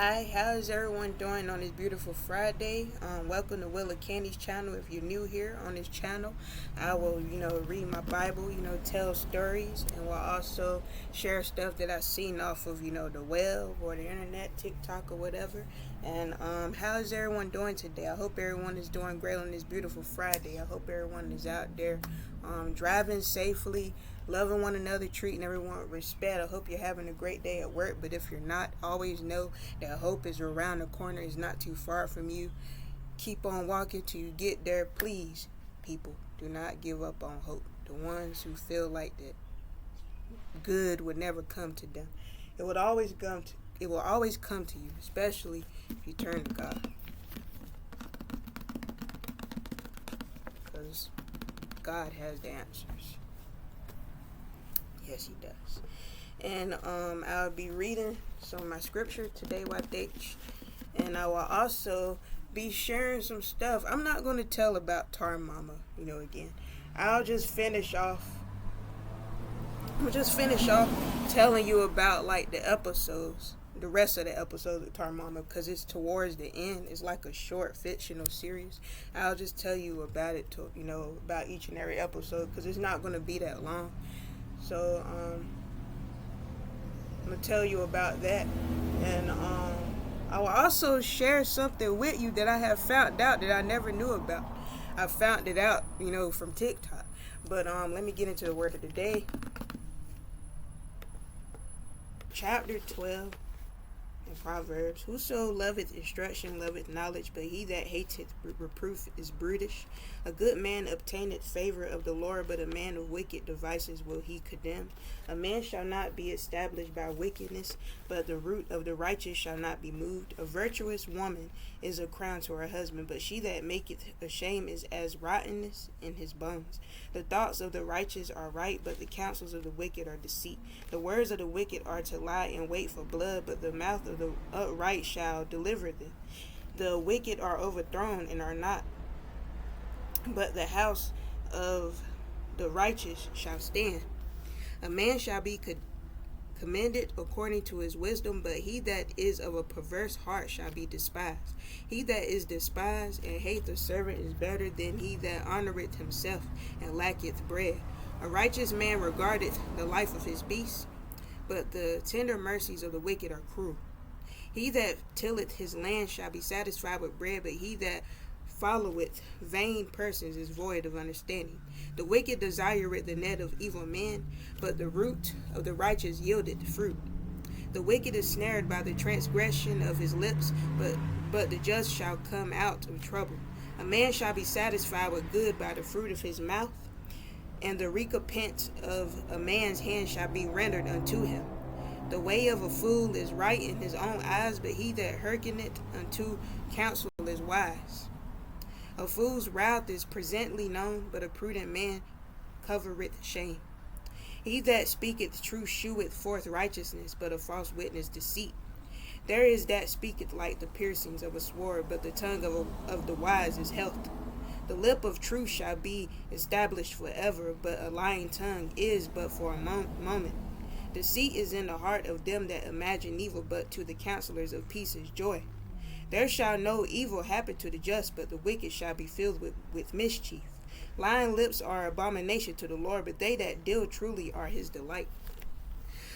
Hi, how is everyone doing on this beautiful Friday? Welcome to Willa Candy's channel. If you're new here on this channel, I will, read my Bible, tell stories, and will also share stuff that I've seen off of, the web or the internet, TikTok or whatever. And how is everyone doing today? I hope everyone is doing great on this beautiful Friday. I hope everyone is out there driving safely, loving one another, treating everyone with respect. I hope you're having a great day at work, but if you're not, always know that hope is around the corner, is not too far from you. Keep on walking till you get there. Please, people, do not give up on hope. The ones who feel like that good would never come to them. It will always come to you, especially if you turn to God. Because God has the answers. Yes, he does. And I'll be reading some of my scripture today, Wadech. And I will also be sharing some stuff. I'm not going to tell about Tar Mama, again. I'll just finish off. Telling you about like the episodes, the rest of the episodes of Tar Mama, because it's towards the end. It's like a short fictional series. I'll just tell you about it, about each and every episode, because it's not going to be that long. So I'm gonna tell you about that, and I will also share something with you that I have found out that I never knew about. I found it out, from TikTok. But let me get into the word of the day. Chapter 12 in Proverbs. Whoso loveth instruction loveth knowledge, but he that hateth reproof is brutish. A good man obtaineth favor of the Lord, but a man of wicked devices will he condemn. A man shall not be established by wickedness, but the root of the righteous shall not be moved. A virtuous woman is a crown to her husband, but she that maketh ashamed is as rottenness in his bones. The thoughts of the righteous are right, but the counsels of the wicked are deceit. The words of the wicked are to lie and wait for blood, but the mouth of the upright shall deliver them. The wicked are overthrown and are not, but the house of the righteous shall stand. A man shall be commended according to his wisdom, but he that is of a perverse heart shall be despised. He that is despised and hateth a servant is better than he that honoureth himself and lacketh bread. A righteous man regardeth the life of his beast, but the tender mercies of the wicked are cruel. He that tilleth his land shall be satisfied with bread, but he that followeth vain persons is void of understanding. The wicked desireth the net of evil men, but the root of the righteous yieldeth fruit. The wicked is snared by the transgression of his lips, but the just shall come out of trouble. A man shall be satisfied with good by the fruit of his mouth, and the recompense of a man's hand shall be rendered unto him. The way of a fool is right in his own eyes, but he that hearkeneth unto counsel is wise. A fool's wrath is presently known, but a prudent man covereth shame. He that speaketh truth sheweth forth righteousness, but a false witness deceit. There is that speaketh like the piercings of a sword, but the tongue of the wise is health. The lip of truth shall be established forever, but a lying tongue is but for a moment. Deceit is in the heart of them that imagine evil, but to the counselors of peace is joy. There shall no evil happen to the just, but the wicked shall be filled with mischief. Lying lips are abomination to the Lord, but they that deal truly are his delight.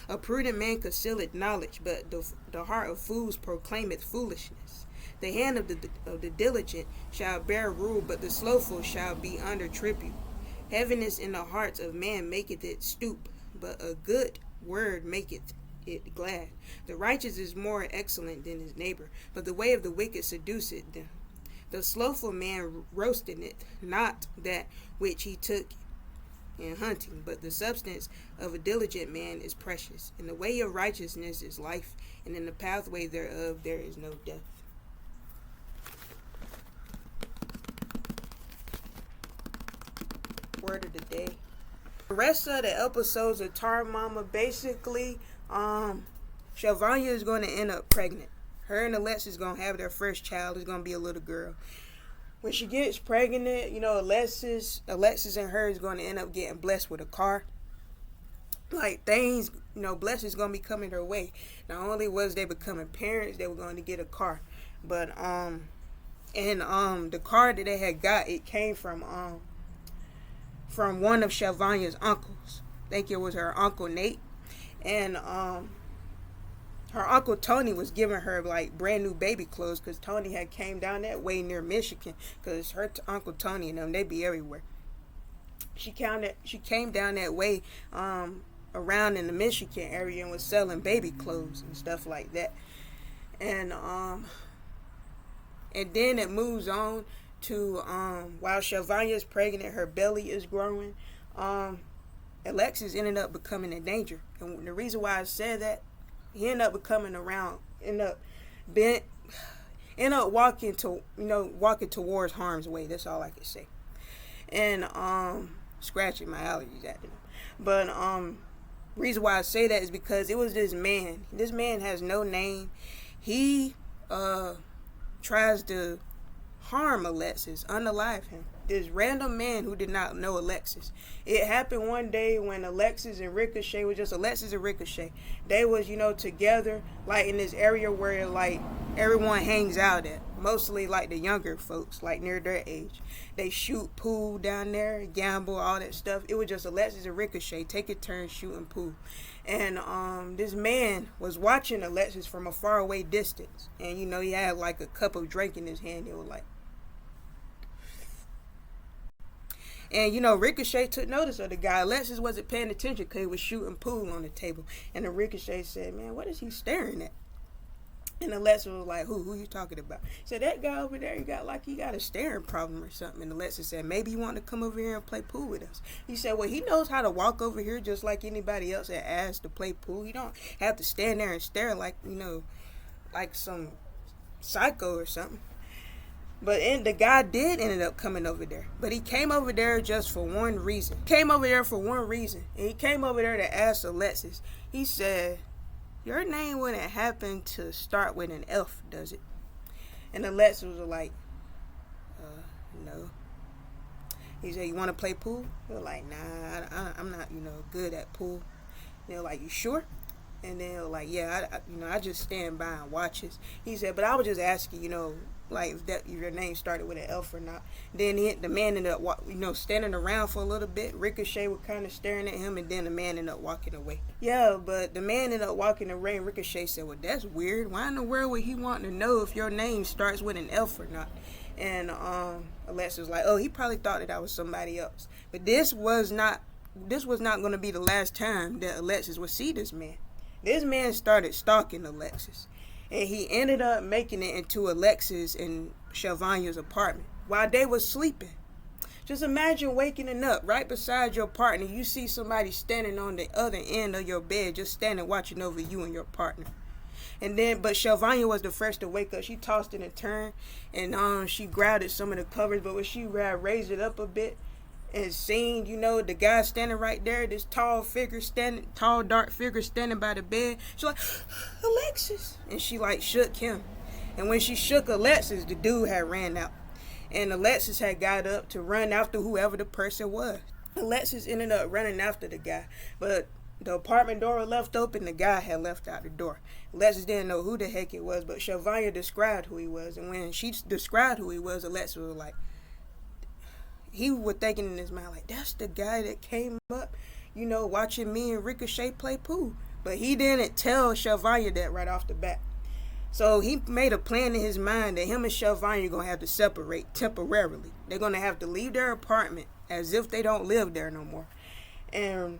A prudent man concealeth knowledge, but the heart of fools proclaimeth foolishness. The hand of the diligent shall bear rule, but the slothful shall be under tribute. Heaviness in the hearts of man maketh it stoop, but a good word maketh it glad. The righteous is more excellent than his neighbor, but the way of the wicked seduceth them. The slothful man roasteth not that which he took in hunting, but the substance of a diligent man is precious. In the way of righteousness is life, and in the pathway thereof there is no death. Word of the day. The rest of the episodes of Tar Mama, basically, Sylvania is going to end up pregnant. Her and Alexis is going to have their first child. It's going to be a little girl. When she gets pregnant, Alexis and her is going to end up getting blessed with a car. like things, blessings gonna be coming their way. Not only was they becoming parents, they were going to get a car, but and the car that they had got, it came from one of Shelvanya's uncles. I think it was her uncle Nate, and her uncle Tony was giving her like brand new baby clothes because Tony had came down that way near Michigan, because her uncle Tony and them, they be everywhere. She came down that way around in the Michigan area and was selling baby clothes and stuff like that. And then it moves on to while Shelvanya is pregnant, her belly is growing. Alexis ended up becoming a danger, and the reason why I said that, he ended up becoming around, ended up walking towards harm's way. That's all I can say. And scratching my allergies at him. But reason why I say that is because it was this man. This man has no name. He tries to harm Alexis, unalive him. This random man who did not know Alexis. It happened one day when Alexis and Ricochet was just Alexis and Ricochet. They was, together, like in this area where like everyone hangs out at. Mostly like the younger folks, like near their age. They shoot pool down there, gamble, all that stuff. It was just Alexis and Ricochet take a turn shooting pool. And this man was watching Alexis from a far away distance. And he had like a cup of drink in his hand. It was like, and Ricochet took notice of the guy. Alexis wasn't paying attention because he was shooting pool on the table. And then Ricochet said, "Man, what is he staring at?" And Alexis was like, who you talking about? He said, "That guy over there, he got a staring problem or something." And Alexis said, "Maybe you want to come over here and play pool with us." He said, "Well, he knows how to walk over here just like anybody else that asked to play pool. You don't have to stand there and stare like, like some psycho or something." But the guy did ended up coming over there. But he came over there just for one reason. And he came over there to ask Alexis. He said, "Your name wouldn't happen to start with an F, does it?" And Alexis was like, "No." He said, "You want to play pool?" They were like, "Nah, I'm not, good at pool." They were like, "You sure?" And they were like, "Yeah, I just stand by and watch it." He said, "But I was just asking, like if your name started with an F or not." Then the man ended up, standing around for a little bit. Ricochet was kind of staring at him, and then the man ended up walking away. Yeah, but the man ended up walking away, and Ricochet said, "Well, that's weird. Why in the world would he want to know if your name starts with an F or not?" And Alexis was like, "Oh, he probably thought that I was somebody else." But this was not going to be the last time that Alexis would see this man. This man started stalking Alexis. And he ended up making it into Alexis and Shelvanya's apartment while they were sleeping. Just imagine waking up right beside your partner. You see somebody standing on the other end of your bed, just standing watching over you and your partner. But Shelvanya was the first to wake up. She tossed it and turned, and she grabbed at some of the covers. But when she raised it up a bit and seen, the guy standing right there, this tall, dark figure standing by the bed, she's like, "Alexis," and she like shook him. And when she shook Alexis, the dude had ran out, and Alexis had got up to run after whoever the person was. Alexis ended up running after the guy, but the apartment door was left open. The guy had left out the door. Alexis didn't know who the heck it was, but Shelvanya described who he was, and when she described who he was, Alexis was like, he was thinking in his mind, like, that's the guy that came up, watching me and Ricochet play pool. But he didn't tell Shelvanya that right off the bat. So he made a plan in his mind that him and Shelvanya are going to have to separate temporarily. They're going to have to leave their apartment as if they don't live there no more. And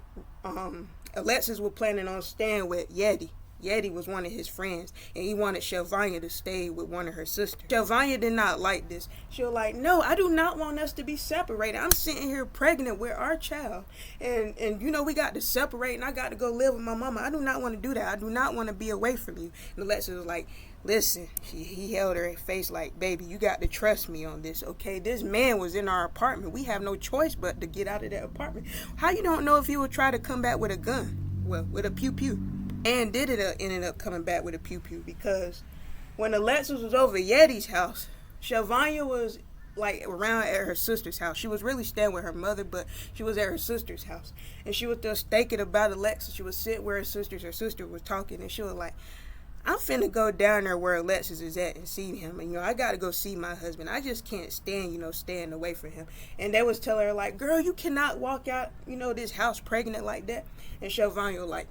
Alexis was planning on staying with Yeti. Yeti was one of his friends, and he wanted Shelvanya to stay with one of her sisters. Shelvanya did not like this. She was like, "No, I do not want us to be separated. I'm sitting here pregnant with our child, and we got to separate, and I got to go live with my mama. I do not want to do that. I do not want to be away from you." And Alexis was like, "Listen," he held her face like, "Baby, you got to trust me on this, okay? This man was in our apartment. We have no choice but to get out of that apartment. How you don't know if he would try to come back with a gun? Well, with a pew-pew." And ended up coming back with a pew-pew, because when Alexis was over Yeti's house, Shelvanya was like around at her sister's house. She was really staying with her mother, but she was at her sister's house. And she was just thinking about Alexis. She was sitting where her sister was talking, and she was like, I'm finna go down there where Alexis is at and see him. And, I got to go see my husband. I just can't stand, staying away from him. And they was telling her, like, girl, you cannot walk out, this house pregnant like that. And Shelvania was like,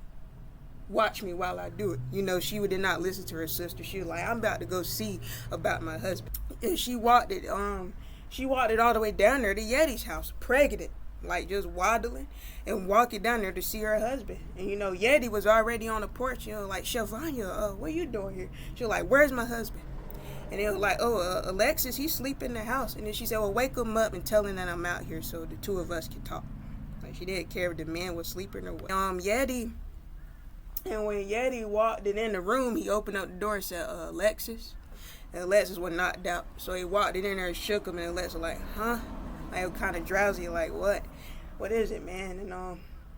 watch me while I do it. She did not listen to her sister. She was like, I'm about to go see about my husband. And she walked it all the way down there to Yeti's house, pregnant, like just waddling and walking down there to see her husband. And Yeti was already on the porch, like, Shelvania, what you doing here? She was like, where's my husband? And they was like, Alexis, he's sleeping in the house. And then she said, well, wake him up and tell him that I'm out here so the two of us can talk. Like, she didn't care if the man was sleeping or what. And when Yeti walked in the room, he opened up the door and said, Alexis. And Alexis was knocked out. So he walked in there and shook him, and Alexis was like, huh? Like, kind of drowsy, like, what? What is it, man? And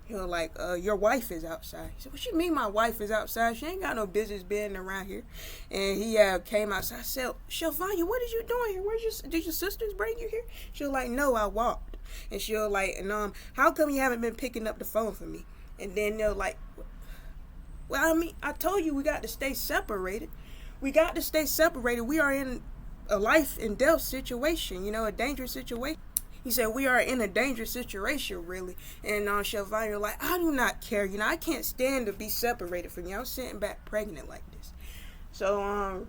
he was like, your wife is outside. He said, what you mean my wife is outside? She ain't got no business being around here. And he came outside. I said, Shelvania, what is you doing here? Did your sisters bring you here? She was like, no, I walked. And she was like, and how come you haven't been picking up the phone for me? And then they're like, well, I mean, I told you we got to stay separated. We got to stay separated. We are in a life and death situation, a dangerous situation. He said, we are in a dangerous situation, really. And Shelvania like, I do not care. I can't stand to be separated from you. I'm sitting back pregnant like this. So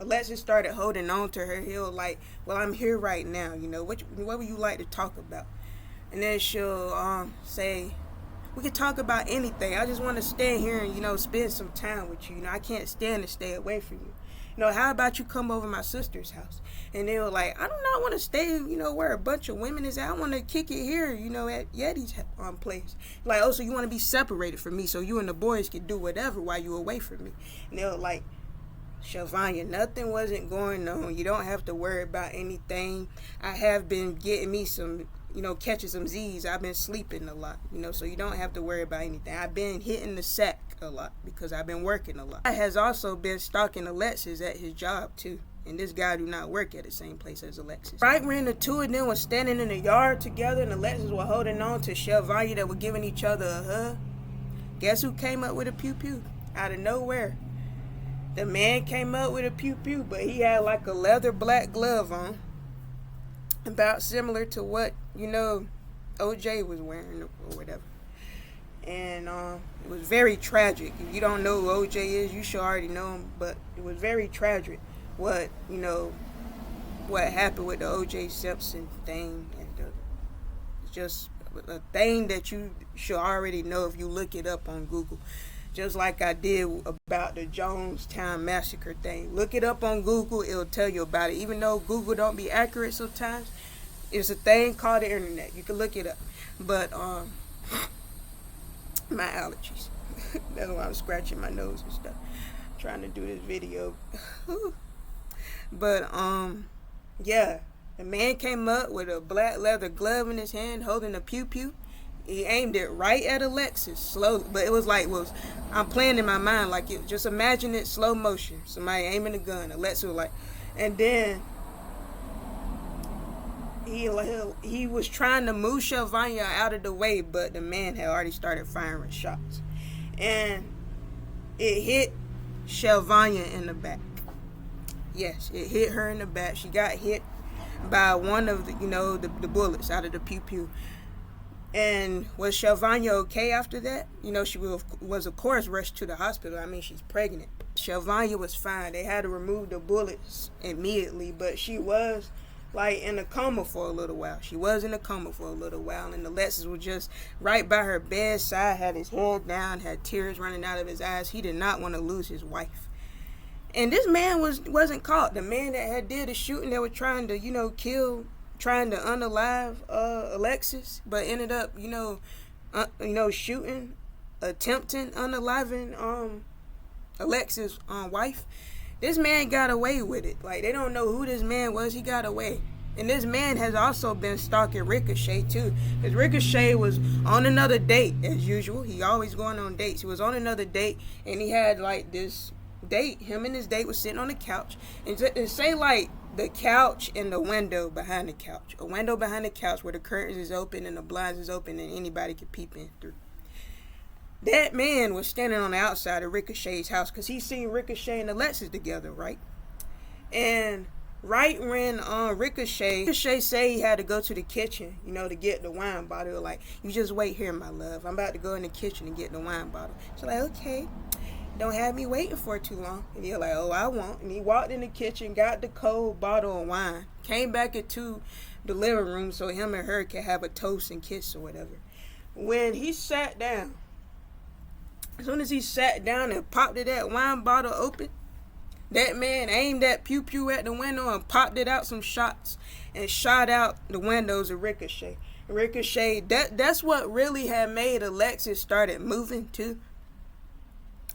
Alexis started holding on to her. He was like, well, I'm here right now. What would you like to talk about? And then she'll say, we can talk about anything. I just want to stay here and, spend some time with you. I can't stand to stay away from you. How about you come over my sister's house? And they were like, I do not want to stay, where a bunch of women is at. I want to kick it here, at Yeti's place. Like, so you want to be separated from me so you and the boys can do whatever while you away from me. And they were like, Shelvania, nothing wasn't going on. You don't have to worry about anything. I have been getting me some, catching some Z's. I've been sleeping a lot, so you don't have to worry about anything. I've been hitting the sack a lot because I've been working a lot. I has also been stalking Alexis at his job too. And this guy do not work at the same place as Alexis. Right when the two of them was standing in the yard together and Alexis was holding on to Shelvania that were giving each other a hug, guess who came up with a pew-pew? Out of nowhere. The man came up with a pew-pew, but he had like a leather black glove on. About similar to what, OJ was wearing or whatever. And it was very tragic. If you don't know who OJ is, you should already know him. But it was very tragic what happened with the OJ Simpson thing. And it's just a thing that you should already know if you look it up on Google. Just like I did about the Jonestown Massacre thing. Look it up on Google. It'll tell you about it. Even though Google don't be accurate sometimes, it's a thing called the internet. You can look it up. But my allergies. That's why I'm scratching my nose and stuff. Trying to do this video. But yeah. The man came up with a black leather glove in his hand holding a pew-pew. He aimed it right at Alexis, slowly. But it was like, I'm playing in my mind, like, just imagine it slow motion. Somebody aiming a gun. Alexis was like, and then he was trying to move Shelvania out of the way, but the man had already started firing shots. And it hit Shelvania in the back. Yes, it hit her in the back. She got hit by one of the bullets out of the pew-pew. And was Shelvania okay after that? She was of course rushed to the hospital. I mean, she's pregnant. Shelvania was fine. They had to remove the bullets immediately, but she was like in a coma for a little while. And Alexis was just right by her bedside, had his head down, had tears running out of his eyes. He did not want to lose his wife. And this man wasn't caught. The man that had did the shooting, that was trying to trying to unalive Alexis, but ended up shooting, attempting unaliving Alexis' wife. This man got away with it. Like, they don't know who this man was. He got away. And this man has also been stalking Ricochet too, because Ricochet was on another date as usual. He always going on dates. He was on another date, and he had like this date, him and his date was sitting on the couch, and say like the couch and the window behind the couch, a window behind the couch where the curtains is open and the blinds is open and anybody could peep in through. That man was standing on the outside of Ricochet's house because he seen Ricochet and Alexis together, right? And right when Ricochet say he had to go to the kitchen, to get the wine bottle. Like, you just wait here, my love. I'm about to go in the kitchen and get the wine bottle. She's like, okay, don't have me waiting for too long. And he's like, oh, I won't. And he walked in the kitchen, got the cold bottle of wine, came back into the living room so him and her could have a toast and kiss or whatever. When he sat down, as soon as he sat down and popped that wine bottle open, that man aimed that pew-pew at the window and popped it out some shots and shot out the windows of Ricochet. Ricochet, that's what really had made Alexis started moving too.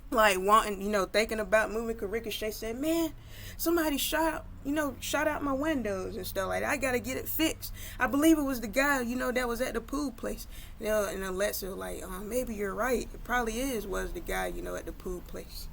Like wanting, thinking about moving, because Ricochet said, man, somebody shot out my windows and stuff like that. I gotta get it fixed. I believe it was the guy, that was at the pool place. And Alexis was like, maybe you're right. It probably was the guy, at the pool place.